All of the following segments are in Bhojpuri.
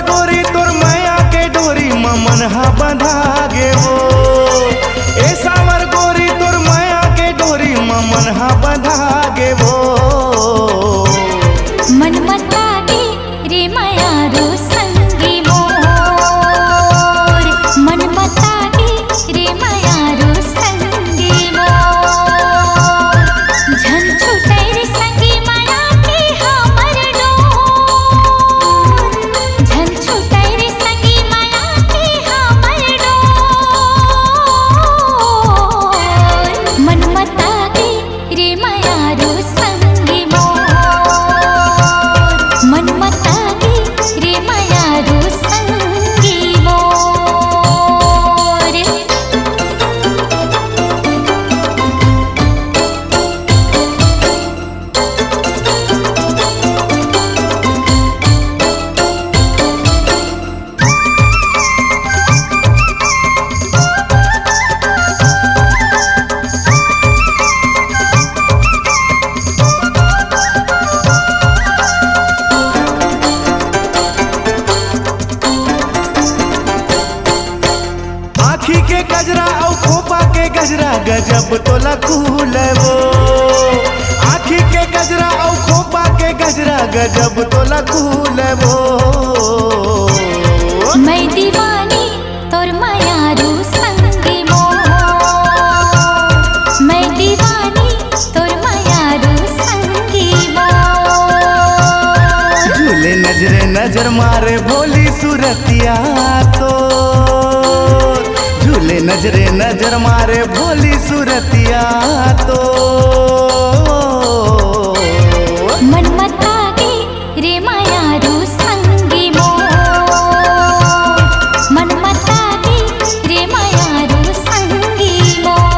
गोरी तोर माया के डोरी मन हा बंधा गे वो। ए सावर गोरी तोर माया के डोरी मन हा बंधा गे वो। मन मता गे रे माया रो संगी मोर। मन मता गे रे माया रो संगी मोर। झन छुटे रे संगी माया के हमर डोर। झन छुटे रे संगी माया के हमर डोर। मन मता गे रे माया रो संगी मोर। मन मता गे रे माया रो संगी मोर। आखी के गजरा और खोपा के गजरा गजब तोला खूल वो। आखी के गजरा और खोपा के गजरा गजब तोला खूल वो। मैं दीवानी तोर माया रो संगी मोर। मैं दीवानी तोर माया रो संगी मोर। झूले नजरे नजर मारे भोली सूरतिया तो। झूले नजरे नजर मारे भोली सूरतिया तो। मन मता गे रे माया रो संगी मोर। मन मता गे रे माया रो संगी मोर।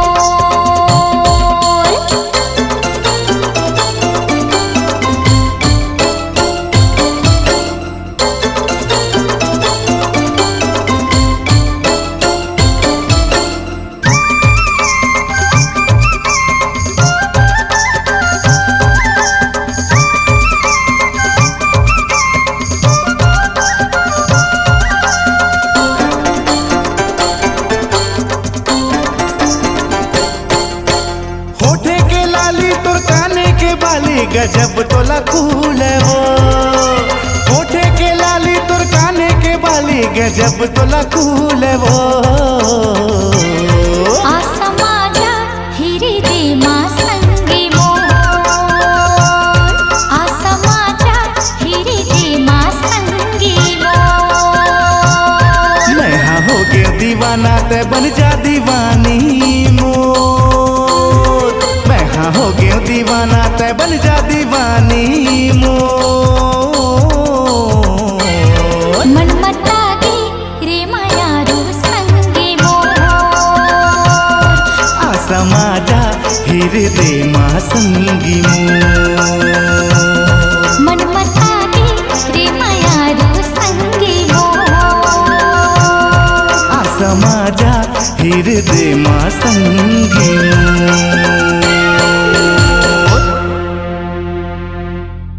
होठे के लाली तोर काने के बाली गजब तोला खूल वो। होठे के लाली तोर काने के बाली गजब तोला खूल वो। आसा माझ्या हिरी दे मा संगी मोर। आसा माझ्या हिरी दे मा संगी मोर। मैं हाँ हो गया दीवाना ते बन जा दीवानी मोर। मैं हाँ हो गया दीवाना ते बन जा दीवानी मोर। मन मता गे रे माया रो संगी मोर। आसा माझा हृदय मा संगी मोर। मन मता गे रे माया रो संगी मोर। आसा माझा हृदय मा संगी मोर।